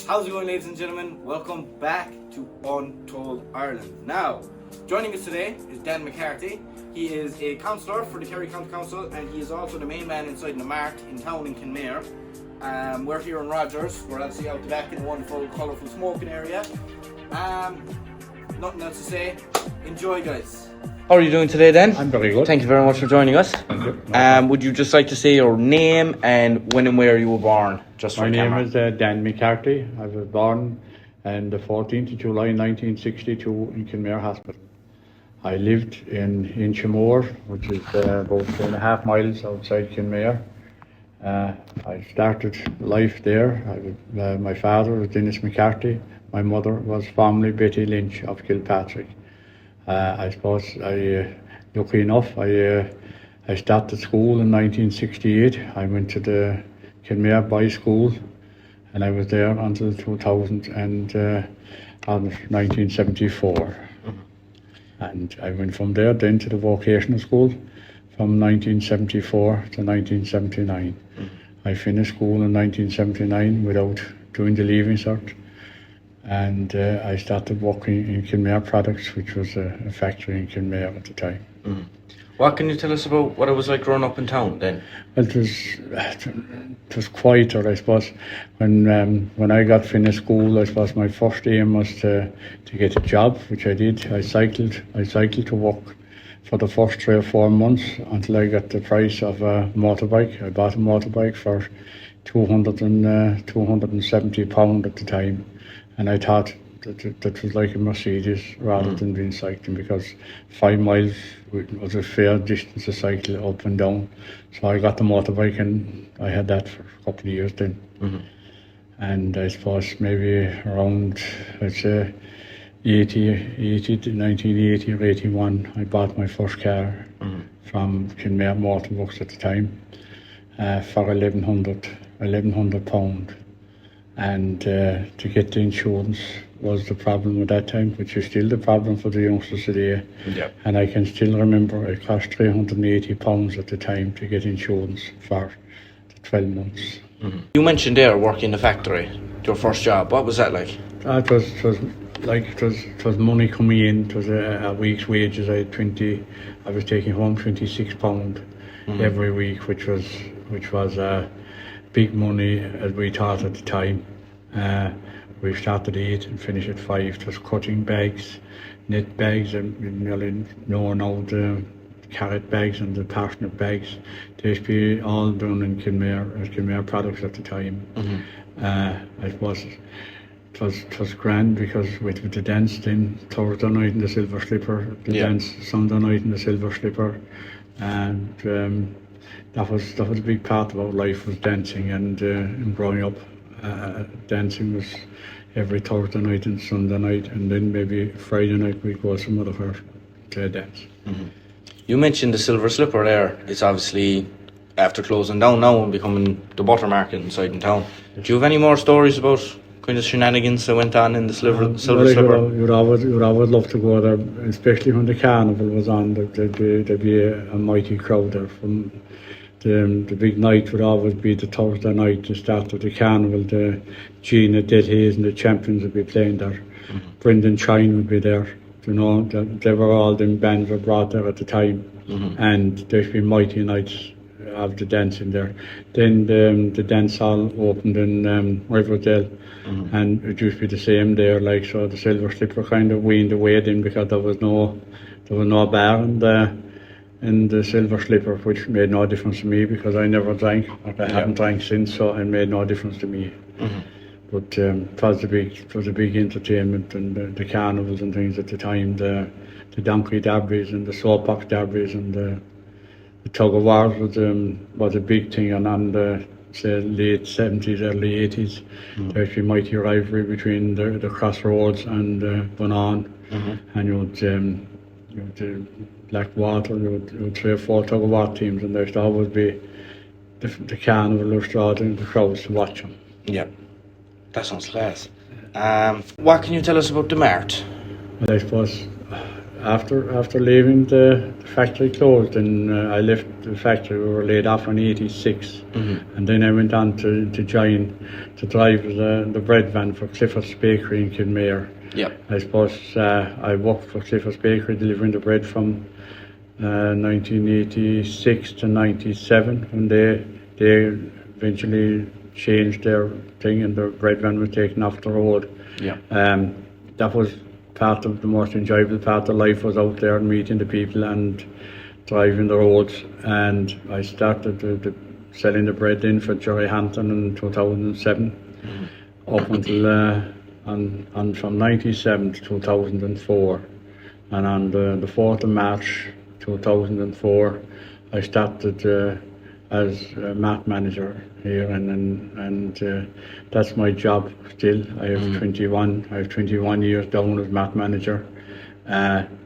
How's it going, ladies and gentlemen? Welcome back to Untold Ireland. Now, joining us today is Dan McCarthy. He is a councillor for the Kerry County Council, and he is also the main man inside the Mart in town in Kenmare. We're here in Rogers. We're obviously out the back in a wonderful, colourful smoking area. Nothing else to say. Enjoy, guys. How are you doing today, Dan? I'm very good. Thank you very much for joining us. Thank you. Would you just like to say your name and when and where you were born? Just My name is Dan McCarthy. I was born on the 14th of July 1962 in Kenmare Hospital. I lived in Inchmore, which is about 2.5 miles outside Kenmare. I started life there. My father was Dennis McCarthy. My mother was formerly Betty Lynch of Kilpatrick. I suppose lucky enough, I started school in 1968. I went to the Kenmare Boys School, and I was there until 2000 and 1974. And I went from there then to the vocational school from 1974 to 1979. I finished school in 1979 without doing the leaving cert. And I started working in Kenmare Products, which was a factory in Kenmare at the time. What can you tell us about what it was like growing up in town then? Well, it was quieter, I suppose. When I got finished school, I suppose my first aim was to get a job, which I did. I cycled to work for the first 3 or 4 months until I got the price of a motorbike. I bought a motorbike for £270 at the time. And I thought that was like a Mercedes rather than being cycling, because 5 miles was a fair distance to cycle up and down. So I got the motorbike and I had that for a couple of years then. And I suppose maybe around, I'd say, 1980 or 81, I bought my first car from Kenmare Mart at the time for £1,100. And to get the insurance was the problem at that time, which is still the problem for the youngsters today. Yep. And I can still remember it cost £380 at the time to get insurance for the 12 months. You mentioned there working in the factory, your first job. What was that like? It was money coming in. It was a week's wages. I was taking home £26 every week, which was big money as we thought at the time. We started at 8 and finished at 5. It was cutting bags, knit bags, and nearly knowing all the carrot bags and the parsnip bags. They used to be all done in Kenmare Products at the time. I suppose it was grand because with the dance then Thursday night in the Silver Slipper, dance Sunday night in the Silver Slipper, and that was a big part of our life, was dancing. And growing up, dancing was every Thursday night and Sunday night, and then maybe Friday night we'd go some other to dance. You mentioned the Silver Slipper there. It's obviously after closing down now and becoming the butter market inside in town. Do you have any more stories about kind of shenanigans that went on in the Silver Slipper? You'd always love to go there, especially when the carnival was on. There'd be a mighty crowd there. From the big night would always be the Thursday night, the start of the carnival. The Gina, Dead Hayes and the Champions would be playing there. Brendan Chine would be there. You know, they were all them bands were brought there at the time. And there'd be mighty nights of the dancing there. Then the dance hall opened in Riverdale, and it used to be the same there. Like, so the Silver Slipper kind of weaned away then, because there was no bar in the Silver Slipper, which made no difference to me because I never drank. I haven't drank since, so it made no difference to me. But it was a big entertainment, and the carnivals and things at the time. The donkey derbies and the soapbox derbies and the tug of war was a big thing. And on the late 70s, early 80s, there used to be mighty rivalry between the Crossroads and Bunán, and you would Blackwater, you would 3 or 4 tug of war teams, and there used to always be the carnival or drawing the crowds to watch them. Yeah, that sounds class. What can you tell us about the Mart? Well, I suppose after leaving the factory closed, and I left the factory. We were laid off in '86, and then I went on to drive the bread van for Clifford's Bakery in Kenmare. Yep. I suppose I worked for Clifford's Bakery delivering the bread from 1986 to '97, when they eventually changed their thing and the bread van was taken off the road. Yeah. That was part of the most enjoyable part of life, was out there and meeting the people and driving the roads. And I started selling the bread in for Jerry Hampton in 2007, up until and from '97 to 2004. And on the 4th of March 2004, I started as a mart manager here, and that's my job still. I have 21 years down as mart manager.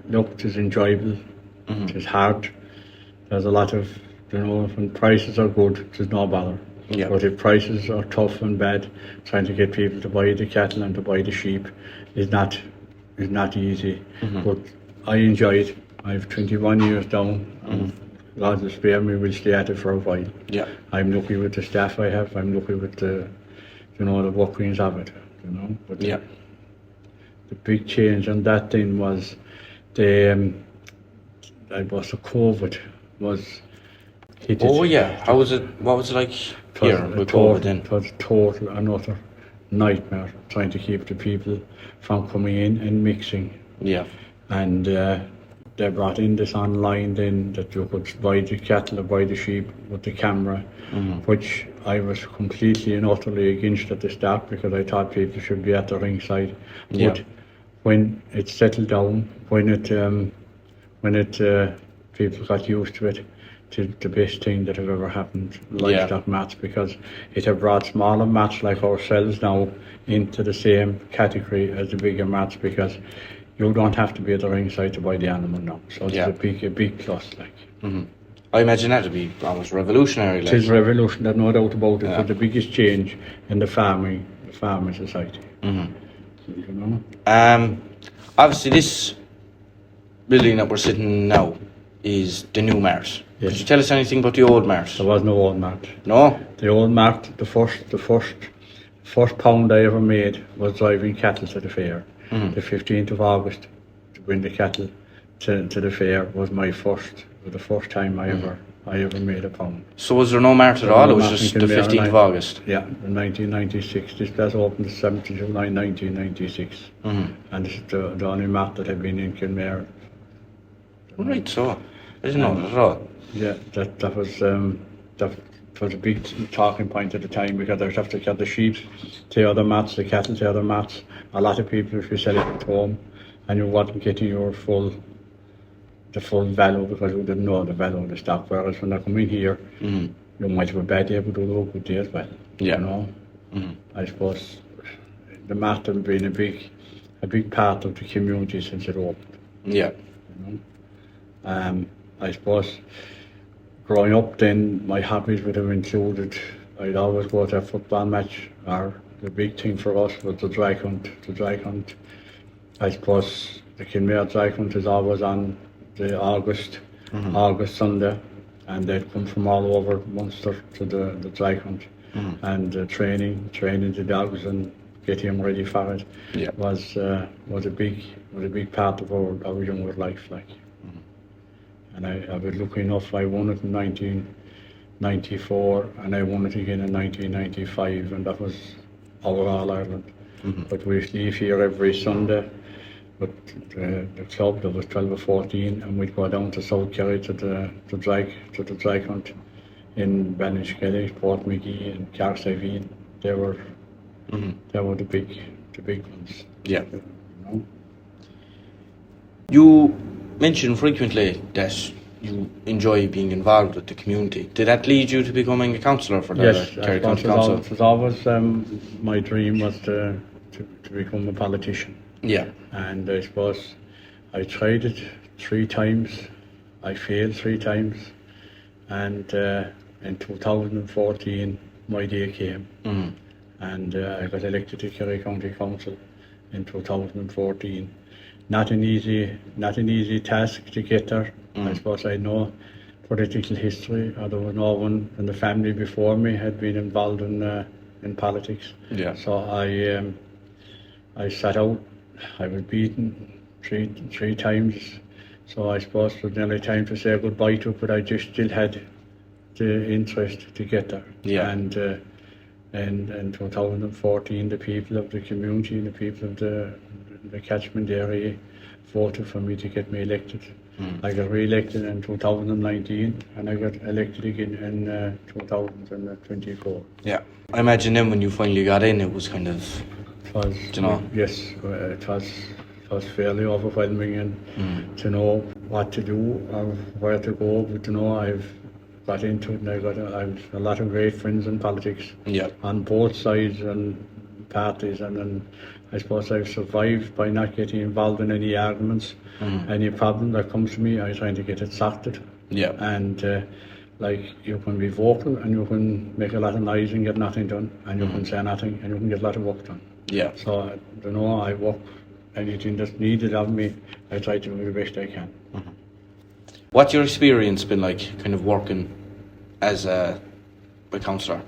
Look, it is enjoyable. It is hard. There's a lot of, when prices are good, there's no bother. Yeah. But if prices are tough and bad, trying to get people to buy the cattle and to buy the sheep is not easy. But I enjoy it. I have 21 years down, and God will spare me, we'll stay at it for a while. Yeah. I'm lucky with the staff I have. I'm lucky with the workings of it. But Yeah. the big change on that thing was the COVID was hit. Oh yeah. How was it? What was it like here with COVID then? It was a total and utter nightmare trying to keep the people from coming in and mixing. Yeah. And they brought in this online then that you could buy the cattle or buy the sheep with the camera, which I was completely and utterly against at the start, because I thought people should be at the ringside. Yeah. But when it settled down, when people got used to it, it's the best thing that have ever happened, livestock mats, because it have brought smaller mats like ourselves now into the same category as the bigger mats, because you don't have to be at the ringside to buy the animal now. So it's a big plus, like. I imagine that to be almost revolutionary. Like. It is revolutionary, no doubt about it. But the biggest change in the farming society. Obviously, this building that we're sitting now is the new Mart. Yes. Could you tell us anything about the old Mart? There was no Old Mart. No? The Old Mart, the first pound I ever made was driving cattle to the fair. The 15th of August, to bring the cattle to the fair was the first time I ever made a pound. So was there no Mart at all? It was just the 15th of August? Yeah, in 1996. This place opened the 7th of July 1996. And this is the only Mart that had been in Kenmare. Right, so I didn't know that at all. Yeah, that was a big talking point at the time, because I would have to get the sheep to other mats, the cattle to other mats. A lot of people, if you sell it at home and you wasn't getting the full value, because you didn't know the value of the stock, whereas when they come in here, you might have a bad day, but you'll have a good day as well. Yeah. I suppose the Mart has been a big part of the community since it opened. Yeah. I suppose growing up then, my hobbies would have included, I'd always go to a football match, or the big thing for us was the drag hunt. I suppose the Kenmare drag hunt is always on the August Sunday, and they'd come from all over Munster to the drag hunt, and training the dogs and getting them ready for it was a big part of our younger life, like. And I was lucky enough, I won it in 1994, and I won it again in 1995, and that was our All Ireland. But we leave here every Sunday with the club. There was 12 or 14, and we'd go down to South Kerry to the drag hunt in Ballinskelly, Portmagee, and Carsiveen. They were the big ones. Yeah. You mention frequently that you enjoy being involved with the community. Did that lead you to becoming a councillor for the Kerry County Council? It was always my dream was to become a politician. Yeah. And I suppose I tried it 3 times. I failed 3 times. And in 2014, my day came. And I got elected to Kerry County Council in 2014. not an easy task to get there. I suppose I know political history. There was no one in the family before me had been involved in politics. Yeah. So I sat out. I was beaten three times. So I suppose it was nearly time to say goodbye to it, but I just still had the interest to get there. Yeah. And in 2014, the people of the community and the people of the catchment area voted for me to get me elected. I got re-elected in 2019 and I got elected again in 2024. Yeah. I imagine then when you finally got in, it was kind of, It was, you know. Yes, it was fairly overwhelming and to know what to do or where to go, but I've got into it and I've a lot of great friends in politics on both sides and parties, and then I suppose I've survived by not getting involved in any arguments. Any problem that comes to me, I try to get it sorted. Yeah. And like, you can be vocal and you can make a lot of noise and get nothing done, and you can say nothing and you can get a lot of work done. Yeah. So I work anything that's needed of me. I try to do the best I can. What's your experience been like, kind of working as a councillor?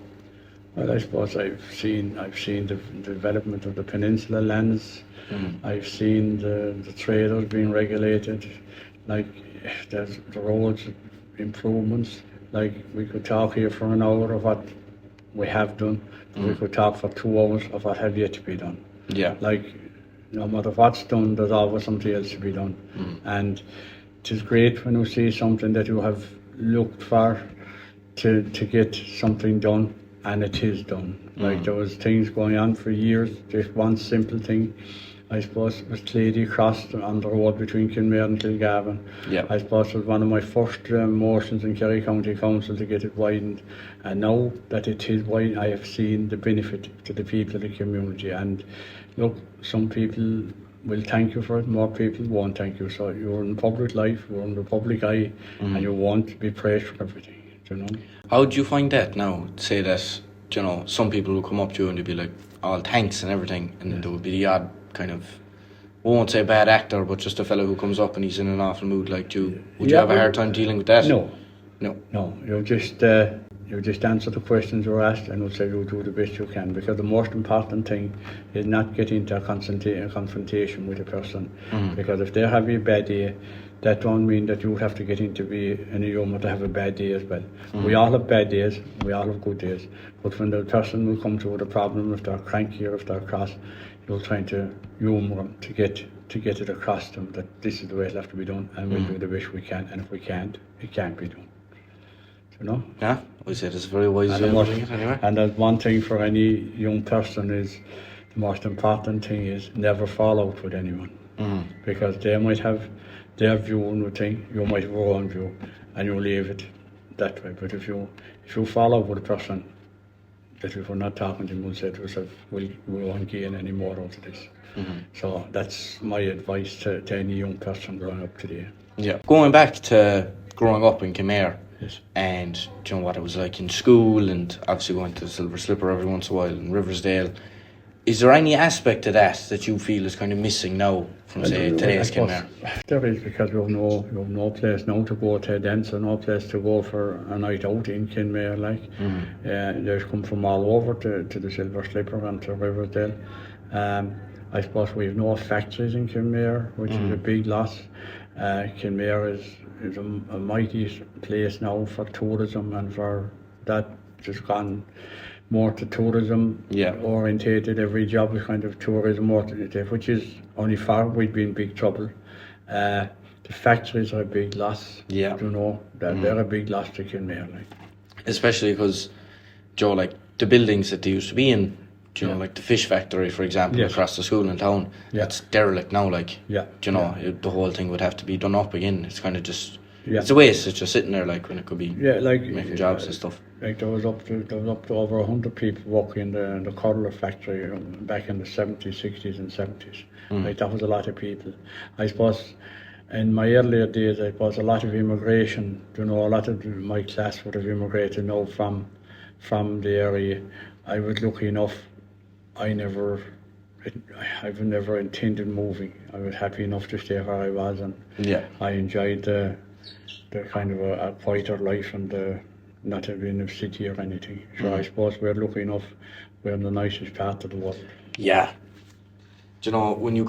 Well, I suppose I've seen the development of the peninsula lands. I've seen the traders being regulated. Like, there's the roads improvements. Like, we could talk here for an hour of what we have done. We could talk for 2 hours of what have yet to be done. Yeah. Like, no matter what's done, there's always something else to be done. And it is great when you see something that you have looked for to get something done, and it is done. Like, there was things going on for years. Just one simple thing, I suppose, was Clady Cross on the road between Kenmare and Kilgarvan. Yeah. I suppose it was one of my first motions in Kerry County Council to get it widened, and now that it is wide, I have seen the benefit to the people of the community. And look, some people will thank you for it, more people won't thank you. So you're in public life, you're in the public eye, and you won't be praised for everything. How do you find that now? Say that, some people will come up to you and they'll be like, all thanks and everything, and there will be the odd kind of, I won't say bad actor, but just a fellow who comes up and he's in an awful mood like you. Would you have a hard time dealing with that? No. No. You just answer the questions you're asked, and you'll say you'll do the best you can, because the most important thing is not get into a confrontation with a person. Because if they're having a bad day, that don't mean that you have to get into be in a humour to have a bad day as well. We all have bad days, we all have good days. But when the person will come to with a problem, if they're cranky or if they're cross, you'll try to humour them to get it across them that this is the way it'll have to be done, and we'll do the best we can, and if we can't, it can't be done. Yeah, I said it's a very wise way of doing it anyway. And there's one thing for any young person is, the most important thing is never fall out with anyone. Because they might have their view on the thing, you might have your own view, and you leave it that way. But if you fall out with a person, that if we're not talking to them, we'll say to ourselves, we won't gain any more out of this. So that's my advice to any young person growing up today. Yeah. Going back to growing up in Kenmare, Yes. and what it was like in school, and obviously going to the Silver Slipper every once in a while in Riversdale, is there any aspect of that you feel is kind of missing now from, say, today's Kenmare? There is, because you have no place now to go to a dance, or no place to go for a night out in Kenmare. Like, there's come from all over to the Silver Slipper and to Riversdale. I suppose we have no factories in Kenmare, which is a big loss. Kenmare is a mighty place now for tourism, and for that just gone more to tourism orientated. Every job is kind of tourism orientated, which is only far we'd be in big trouble. The factories are a big loss. Yeah. They're a big loss to Kenmare. Like. Especially because, like the buildings that they used to be in, like the fish factory, for example, across the school in town, it's derelict now. Like, the whole thing would have to be done up again. It's kind of just, it's a waste. It's just sitting there, like, when it could be making jobs and stuff. Like, there was up to over 100 people working in the Cutler factory back in the 70s, 60s and 70s. Like, that was a lot of people. I suppose in my earlier days, I suppose a lot of immigration, a lot of my class would have immigrated now from the area. I was lucky enough, I never I've never intended moving. I was happy enough to stay where I was, and Yeah. I enjoyed the kind of a quieter life and not to be in a city or anything. So I suppose we're lucky enough. We're in the nicest part of the world. Yeah. Do you know, when you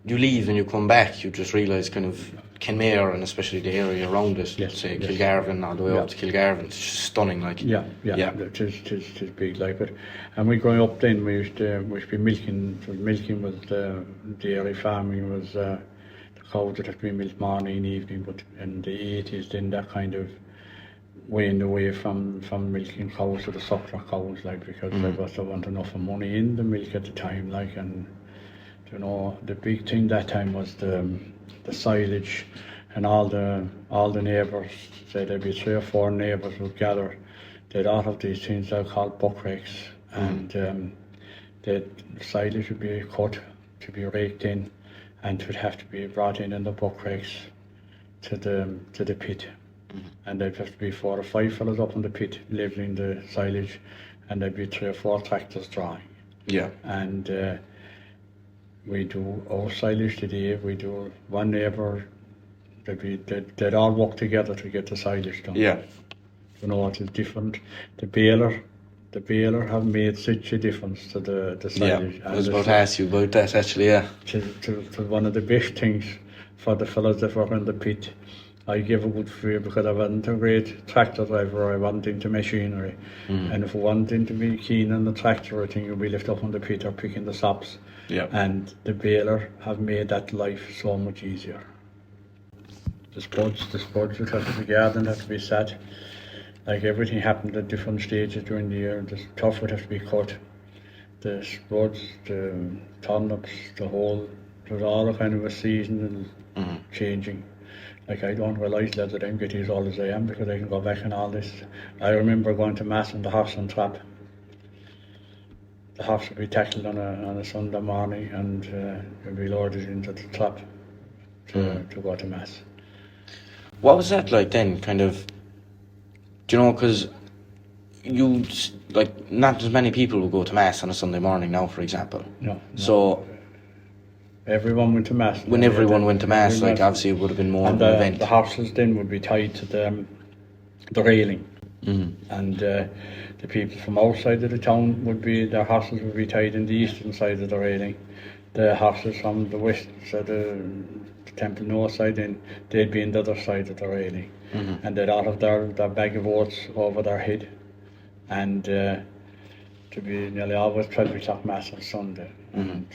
you leave and you come back, you just realise kind of Kenmare and especially the area around it, Yes, say yes. Kilgarvan all the way Yeah. up to Kilgarvan, it's just stunning, like. Yeah. It is big like it. And we growing up then, we used to be milking. So milking was the dairy farming was the cows that had to be milked morning and evening. But in the 80s, then that kind of went away from milking cows to the suckler cows, like, because there wasn't enough money in the milk at the time, like. And you know, the big thing that time was the silage, and all the neighbours, say there'd be 3 or 4 neighbours would gather. They'd all have these things they're called buckrakes, and the silage would be cut to be raked in, and it would have to be brought in the buckrakes to the pit. And there'd have to be 4 or 5 fellas up in the pit levelling the silage, and there'd be 3 or 4 tractors drawing. Yeah. And we do our silage today. We do one neighbour. They'd all work together to get the silage done. Yeah. You know, it is different. The baler have made such a difference to the silage. Yeah. I was about to ask you about that actually. Yeah. To one of the best things for the fellas that were in the pit. I gave a good fear because I wasn't a great tractor driver. I wasn't into machinery, and if I wasn't to be keen on the tractor, I think you'll be left up on the pit or picking the sops. Yeah. And the baler have made that life so much easier. The spuds that have to be garden have to be set. Like, everything happened at different stages during the year. The turf would have to be cut. The spuds, the turnips, the whole, there's all a kind of a season changing. Like, I don't realise that I don't get as old as I am because I can go back and all this. I remember going to mass in the horse and trap. The horse would be tackled on a Sunday morning, and you'd be loaded into the trap to go to mass. What was that like then, kind of, do you know, because you, like, not as many people would go to mass on a Sunday morning now, for example. No. So everyone went to mass. when everyone went to mass, like, obviously it would have been more of an event. The horses then would be tied to the railing. And the people from outside of the town their horses would be tied in the eastern side of the railing. The horses from the west side, the Temple North side, then they'd be in the other side of the railing. And they'd all have their bag of oats over their head. And to be nearly always 12 o'clock mass on Sunday. And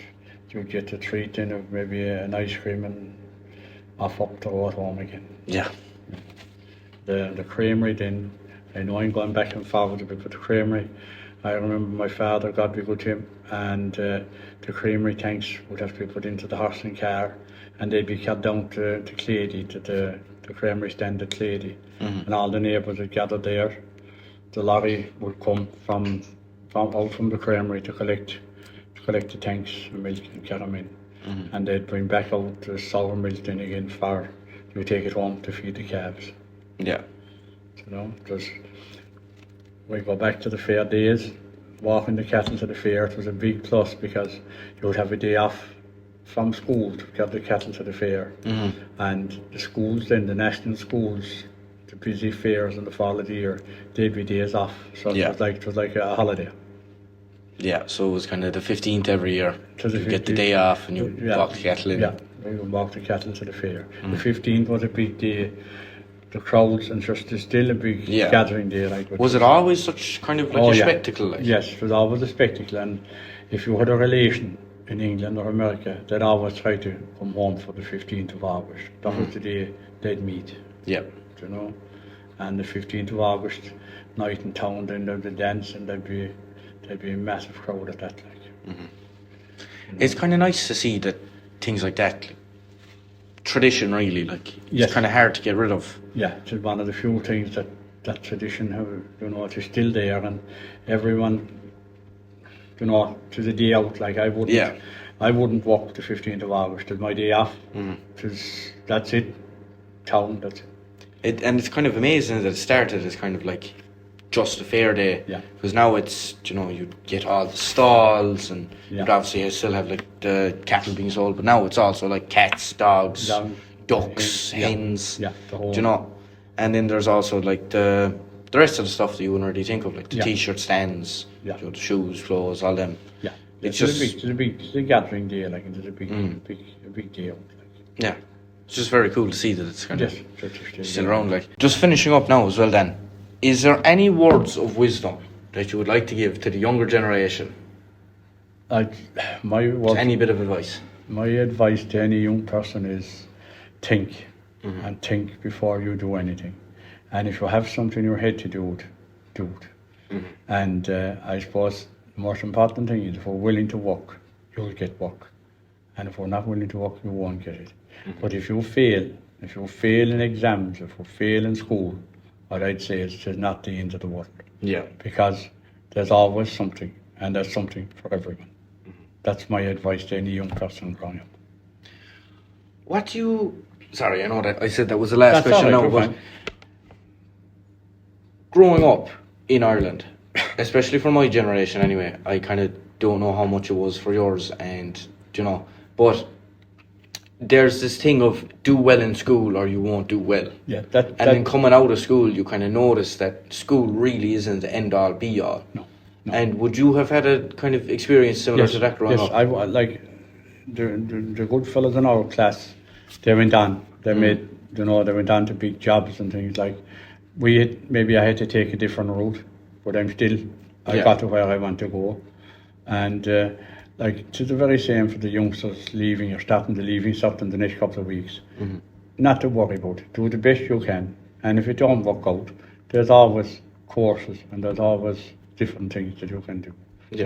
you'd get the treat in of maybe an ice cream and off up the road home again. Yeah. The creamery then, I know I'm going back and forward a bit, but the creamery, I remember my father, God be good to him, and the creamery tanks would have to be put into the horse and car, and they'd be cut down to Clady, to the creamery stand at Clady, and all the neighbours would gather there. The lorry would come out from the creamery to collect the tanks of milk and carry them in, and they'd bring back out the sour milk then again you take it home to feed the calves. Yeah. You know, because we go back to the fair days, walking the cattle to the fair, it was a big plus because you would have a day off from school to get the cattle to the fair. And the schools then, the national schools, the busy fairs in the fall of the year, they'd be days off. So it was like a holiday. Yeah, so it was kind of the 15th every year. You get the day off and you walk the cattle in. Yeah, we would walk the cattle to the fair. The 15th was a big day. The crowds, and just there's still a big gathering there. Like, was it always such kind of like a spectacle? Like? Yes, it was always a spectacle, and if you had a relation in England or America, they'd always try to come home for the 15th of August. That was the day they'd meet. Yeah. You know, and the 15th of August night in town, then there'd be dance, and there'd be a massive crowd at that. Like, it's kind of nice to see that things like that. Like, tradition, really, like, it's kind of hard to get rid of. Yeah, it's one of the few things that tradition have, you know, it's still there, and everyone, you know, to the day out, like, I wouldn't walk the 15th of August, it's my day off, that's it, town, that's it. And it's kind of amazing that it started as kind of like just a fair day. Yeah. Because now it's, you know, you get all the stalls and Yeah. you'd obviously still have like the cattle being sold, but now it's also like cats, dogs, ducks, hens, the whole, do you know? And then there's also like the rest of the stuff that you wouldn't really think of, like the t-shirt stands, you know, the shoes, clothes, all them. Yeah. It's It's just a big gathering day, like, and there's a big day out, like. yeah, it's just very cool to see that it's kind of Yes, still around. Like, just finishing up now as well. Then, is there any words of wisdom that you would like to give to the younger generation? Like, Any bit of advice? my advice to any young person is think, and think before you do anything. And if you have something in your head to do it, do it. And I suppose the most important thing is if we're willing to work, you'll get work. And if we're not willing to work, you won't get it. But if you fail in exams, if you fail in school, what I'd say is it's not the end of the world. Yeah. Because there's always something, and there's something for everyone. That's my advice to any young person growing up. What do you? Sorry, I know that I said that was the last That's question all right, now, you're but fine. growing up in Ireland, especially for my generation anyway, I kind of don't know how much it was for yours, and you know, but there's this thing of do well in school or you won't do well. Yeah, And then coming out of school, you kind of notice that school really isn't the end all be all. No. And would you have had a kind of experience similar to that growing yes, up? I like the good fellas in our class. They went on. They made, they went on to big jobs and things. Like I had to take a different route, but I got to where I want to go. And like it's the very same for the youngsters leaving or starting the next couple of weeks. Not to worry about it. Do the best you can. And if it don't work out, there's always courses and there's always different things that you can do. Yeah.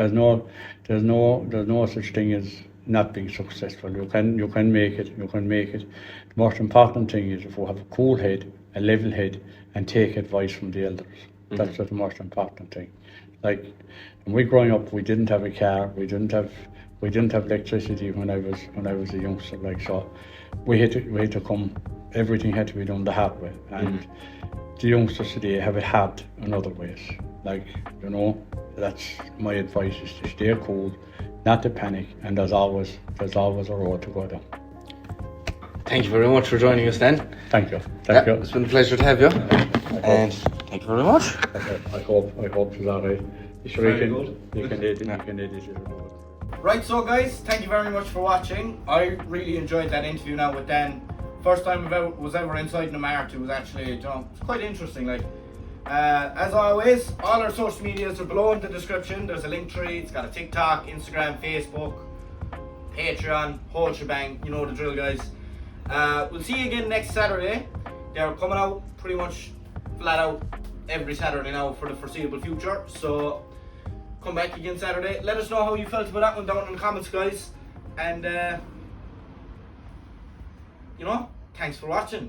There's no such thing as not being successful. You can make it. The most important thing is if you have a cool head, a level head, and take advice from the elders. That's the most important thing. Like when we growing up, we didn't have a car. We didn't have electricity when I was a youngster. Like so, we had to come. Everything had to be done the hard way. And the youngsters today have it hard in other ways. Like, that's my advice is to stay cool, not to panic, and there's always a road to go down. Thank you very much for joining us then. Thank you. Thank you. It's been a pleasure to have you. And thank you very much. I hope it's all right. You can edit it. Right, so guys, thank you very much for watching. I really enjoyed that interview now with Dan. First time I was ever inside the Mart. It was actually, it's quite interesting. Like, as always, all our social medias are below in the description. There's a link tree. It's got a TikTok, Instagram, Facebook, Patreon, whole shebang. You know the drill, guys. We'll see you again next Saturday. They're coming out pretty much flat out every Saturday now for the foreseeable future. So come back again Saturday. Let us know how you felt about that one down in the comments, guys. And thanks for watching.